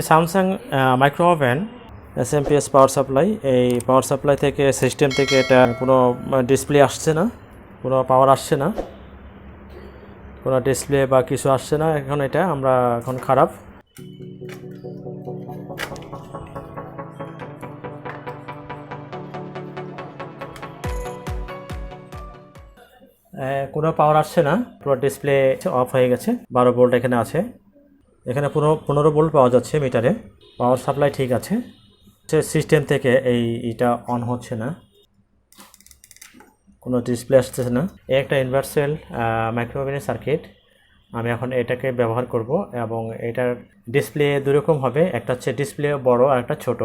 Samsung micro oven SMPS power supply, এই power supply থেকে system থেকে এটা কোনো ডিসপ্লে আসছে না, কোনো পাওয়ার আসছে না, কোনো ডিসপ্লে বা কিছু আসছে না। এখন এটা আমরা এখন খারাপ। কোনো পাওয়ার আসছে না, পুরো ডিসপ্লে অফ হয়ে গেছে। 12 ভোল্ট এখানে আছে, এখানে পুরো 15 ভোল্ট পাওয়া যাচ্ছে মিটারে। পাওয়ার সাপ্লাই ঠিক আছে, সিস্টেম থেকে এইটা অন হচ্ছে না, কোনো ডিসপ্লে আসতেছে না। একটা ইনভার্সাল মাইক্রোওভেনের সার্কিট, আমি এখন এটাকে ব্যবহার করব এবং এটার ডিসপ্লে দুরকম হবে, একটা হচ্ছে ডিসপ্লে বড় আর একটা ছোট।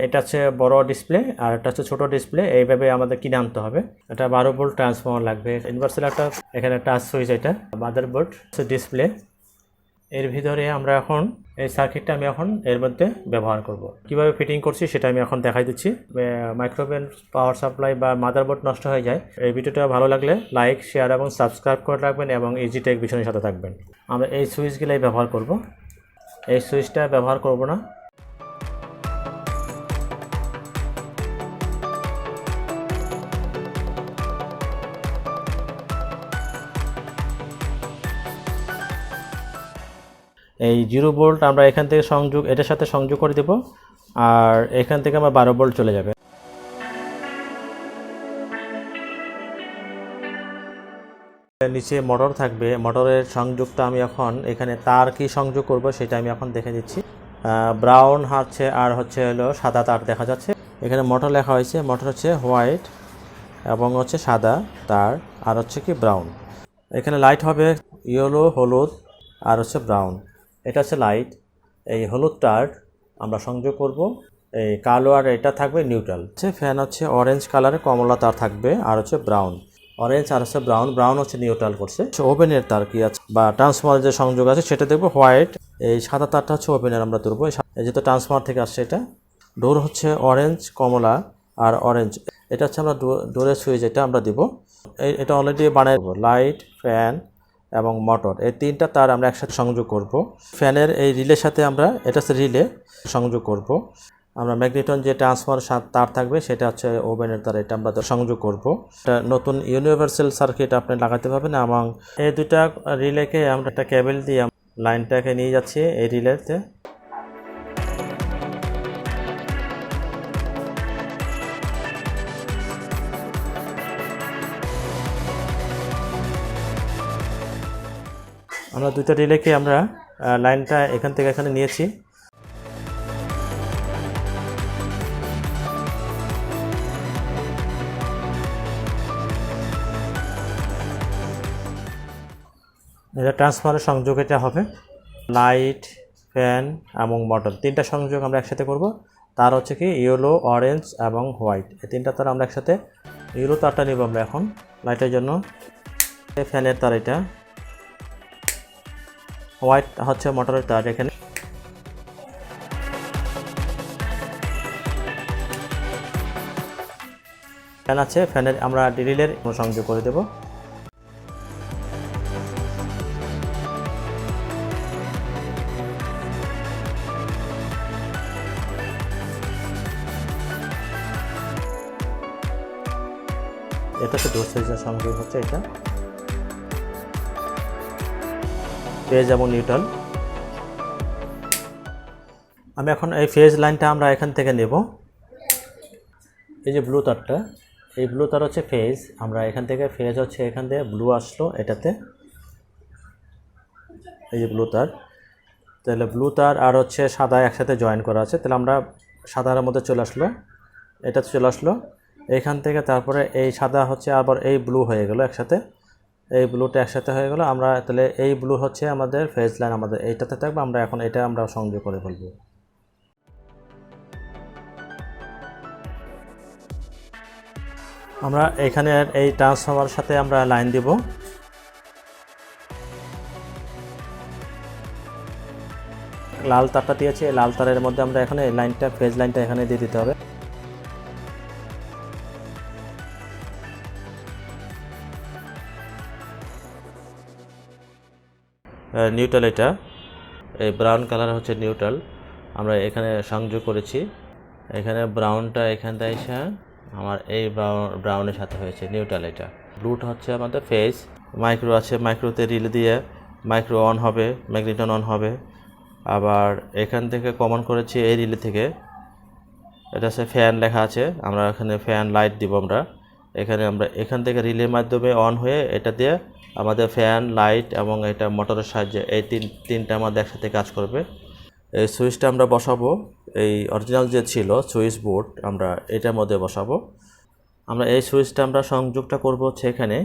এটা হচ্ছে বড় ডিসপ্লে আর একটা হচ্ছে ছোট ডিসপ্লে, এইভাবে আমাদের কিনে আনতে হবে। এটা 12 ভোল্ট ট্রান্সফর্মার লাগবে। ইনভার্সাল একটা এখানে টাচ সুইচ, এটা মাদারবোর্ড ডিসপ্লে। এর ভিতরে আমরা এখন এই সার্কিটটা আমি এখন এর মধ্যে ব্যবহার করব। কিভাবে ফিটিং করছি সেটা আমি এখন দেখাই দিচ্ছি। মাইক্রোওভেন পাওয়ার সাপ্লাই বা মাদারবোর্ড নষ্ট হয়ে যায়। এই ভিডিওটা ভালো লাগলে লাইক, শেয়ার এবং সাবস্ক্রাইব করে রাখবেন এবং ইজি টেক ভিশনের সাথে থাকবেন। আমরা এই সুইচগুলাই ব্যবহার করব, এই সুইচটা ব্যবহার করব না। এই 0 ভোল্ট আমরা এখান থেকে সংযোগ, এটার সাথে সংযোগ করে দেব, আর এখান থেকে আমার 12 ভোল্ট চলে যাবে। নিচে মোটর থাকবে, মোটরের সংযোগটা আমি এখন এখানে তার কি সংযোগ করব সেটা আমি এখন দেখে দিচ্ছি। ব্রাউন হচ্ছে আর হচ্ছে হলো সাদা তার দেখা যাচ্ছে। এখানে মোটর লেখা হয়েছে, মোটর হচ্ছে হোয়াইট এবং হচ্ছে সাদা তার, আর হচ্ছে কি ব্রাউন। এখানে লাইট হবে ইয়েলো, হলুদ আর হচ্ছে ব্রাউন। এটা হচ্ছে লাইট। এই হলুদ তার আমরা সংযোগ করব, এই কালো আর এটা থাকবে নিউট্রাল। ফ্যান হচ্ছে অরেঞ্জ কালারে কমলা তার থাকবে আর হচ্ছে ব্রাউন। অরেঞ্জ আর হচ্ছে ব্রাউন, ব্রাউন হচ্ছে নিউট্রাল করছে। ওভেনের তার কি আছে বা ট্রান্সফরমার যে সংযোগ আছে সেটা দেখবো হোয়াইট। এই সাদা তারটা হচ্ছে ওভেনের আমরা ধরবো, এই যেহেতু ট্রান্সফরমার থেকে আসছে। এটা ডোর হচ্ছে অরেঞ্জ, কমলা আর অরেঞ্জ। এটা হচ্ছে আমরা ডোরের সুইচ, এটা আমরা দিব। এটা অলরেডি বানাই লাইট, ফ্যান এবং মোটর, এই তিনটা তার আমরা একসাথে সংযোগ করব। ফ্যানের এই রিলের সাথে আমরা, এটা হচ্ছে রিলে, সংযোগ করব। আমরা ম্যাগনেটন যে ট্রান্সফরমার তার থাকবে সেটা হচ্ছে ওভেনের তার, এটা আমরা সংযোগ করব। এটা নতুন ইউনিভার্সাল সার্কিট আপনি লাগাতে পারবেন। এবং এই দুটা রিলেকে আমরা একটা কেবল দিয়ে লাইনটাকে নিয়ে যাচ্ছি এই রিলেতে। আমরা দুটো রিলেকে আমরা লাইনটা এখান থেকে এখানে নিয়েছি। এটা ট্রান্সফরমারের সংযোগ, এটা হবে লাইট, ফ্যান এবং মোটর, তিনটা সংযোগ আমরা একসাথে করব। তার হচ্ছে কি ইয়েলো, অরেঞ্জ এবং হোয়াইট, এই তিনটা তার আমরা একসাথে। ইয়েলো তারটা নিব আমরা এখন লাইটের জন্য, ফ্যানের তার এটা, হোয়াইট হচ্ছে মোটরের তার। এখানে ফ্যান আছে, ফ্যানের আমরা রিলের সংযোগ করে দেব। এটা হচ্ছে ডোর সুইচের সংযোগ হচ্ছে, এটা ফেজ এবং নিউট্রাল। আমি এখন এই ফেজ লাইনটা আমরা এখান থেকে নেব। এই যে ব্লু তারটা, এই ব্লু তার হচ্ছে ফেজ। আমরা এখান থেকে ফেজ হচ্ছে এখান থেকে ব্লু আসলো এটাতে, এই যে ব্লু তার। তাহলে ব্লু তার আর হচ্ছে সাদা একসাথে জয়েন করা আছে, তাহলে আমরা সাদার মধ্যে চলে আসলো, এটা চলে আসলো এইখান থেকে। তারপরে এই সাদা হচ্ছে আবার এই ব্লু হয়ে গেল একসাথে, এই ব্লুটা একসাথে হয়ে গেল। আমরা তাহলে এই ব্লু হচ্ছে আমাদের ফেজ লাইন, আমাদের এইটাতে থাকবে। আমরা এখন এটা আমরা সংযোগ করে ফেলবো। আমরা এখানে এই ট্রান্সফরমার সাথে আমরা লাইন দিব। লাল তারটা দিয়েছি, লাল তারের মধ্যে আমরা এখানে এই লাইনটা, ফেজ লাইনটা এখানে দিয়ে দিতে হবে। নিউট্রাল এটা এই ব্রাউন কালার হচ্ছে নিউট্রাল, আমরা এখানে সংযোগ করেছি। এখানে ব্রাউনটা এখানটা এসে আমার এই ব্রাউনের সাথে হয়েছে নিউট্রাল। এটা ব্লুটা হচ্ছে আমাদের ফেজ। মাইক্রো আছে, মাইক্রোতে রিলে দিয়ে মাইক্রো অন হবে, ম্যাগনেটন অন হবে। আবার এখান থেকে কমন করেছি এই রিলে থেকে, এটা হচ্ছে ফ্যান লেখা আছে, আমরা এখানে ফ্যান লাইট দিব। আমরা এখান থেকে রিলের মাধ্যমে অন হয়ে এটা দিয়ে আমাদের ফ্যান লাইট এবং এটা মোটরের সাহায্যে এই তিনটা আমাদের একসাথে কাজ করবে। এই সুইচটা আমরা বসাবো, এই অরিজিনাল যে ছিল সুইচ বোর্ড আমরা এটার মধ্যে বসাবো। আমরা এই সুইচটা আমরা সংযোগটা করব হচ্ছে এখানে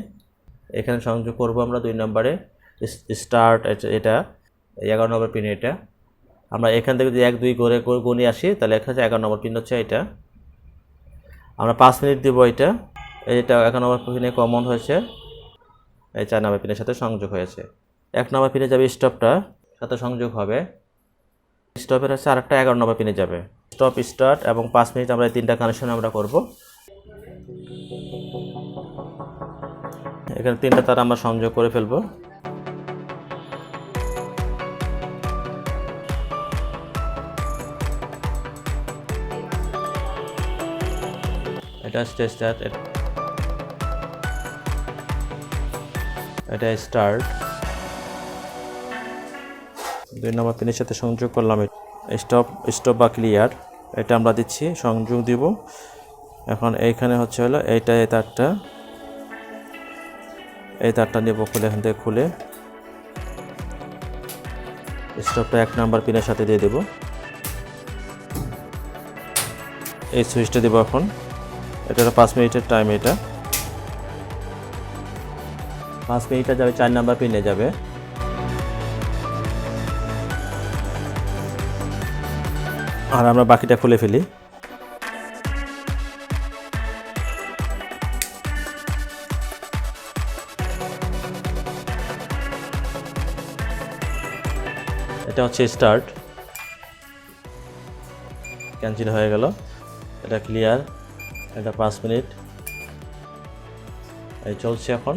সংযোগ করব আমরা 2 নম্বরে স্টার্ট। এটা 11 নম্বর পিন। এটা আমরা এখান থেকে যদি 1 2 করে গুণে আসি তাহলে এখানে 11 নম্বর পিন হচ্ছে এটা। আমরা 5 মিনিট দিব। এটা 11 নম্বর পিনে কমন হয়েছে, এই 4 নম্বর পিনের সাথে সংযোগ হয়েছে। 1 নম্বর পিনে যাবে স্টপটা, সাথে সংযোগ হবে। স্টপের হচ্ছে আরেকটা 11 নম্বর পিনে যাবে। স্টপ স্টার্ট এবং 5 মিনিট আমরা এই 3টা কানেকশন আমরা করব। এখানে 3টা তার আমরা সংযোগ করে ফেলব। এটা স্টার্ট, এটা স্টার্ট। 2 নম্বর পিনের সাথে সংযোগ করলাম। স্টপ বা ক্লিয়ার এটা আমরা দিচ্ছি, সংযোগ দিব। এখন এইখানে হচ্ছে হলো এইটা এই তারটা নেব, খুলে এখান থেকে খুলে স্টপটা 1 নম্বর পিনের সাথে দিয়ে দেব। এই সুইচটা দেব এখন। এটা 5 মিনিটের টাইম। এটা 5 মিনিটে যাবে 4 নম্বর পিনে যাবে। আর আমরা বাকিটা খুলে ফেলি। এটা হচ্ছে স্টার্ট, ক্যান্সেল হয়ে গেল। এটা ক্লিয়ার। এটা 5 মিনিট এই চলছে। এখন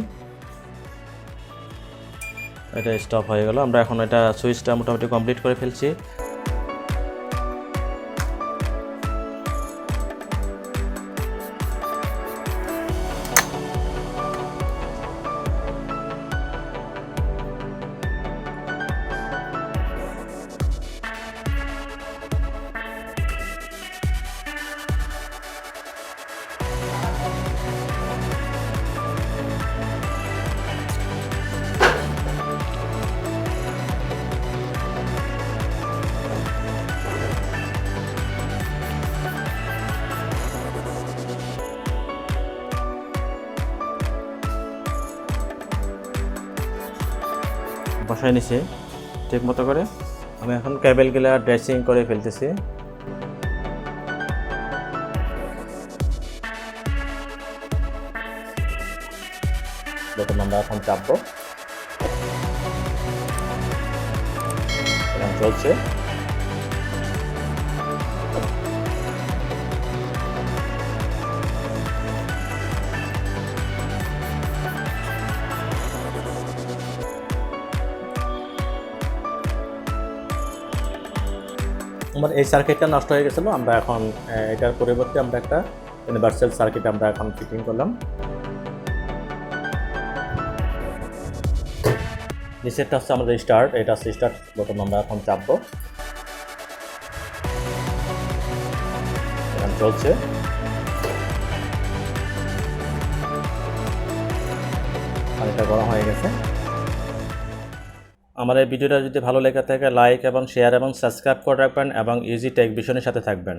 এটা স্টপ হয়ে গেল। আমরা এখন এটা সুইচটা মোটামুটি কমপ্লিট করে ফেলছি। বসায় নিছি ঠিক মতো করে। আমি এখন কেবলগুলা ড্রেসিং করে ফেলতেছি। বটন আমরা এখন চাপবো, এখন চলছে। আমার এই সার্কিটটা নষ্ট হয়ে গেছিলো, আমরা এখন এটার পরিবর্তে আমরা একটা ইউনিভার্সাল সার্কিট আমরা এখন ফিটিং করলাম। নিচেরটা হচ্ছে আমাদের স্টার্ট, এটা হচ্ছে স্টার্ট বটন আমরা এখন চাপবো। এখন চলছে। পানিটা গরম হয়ে গেছে। আমার এই ভিডিওটা যদি ভালো লেগে থাকে লাইক এবং শেয়ার এবং সাবস্ক্রাইব করে রাখবেন এবং ইজি টেক ভিশনের সাথে থাকবেন।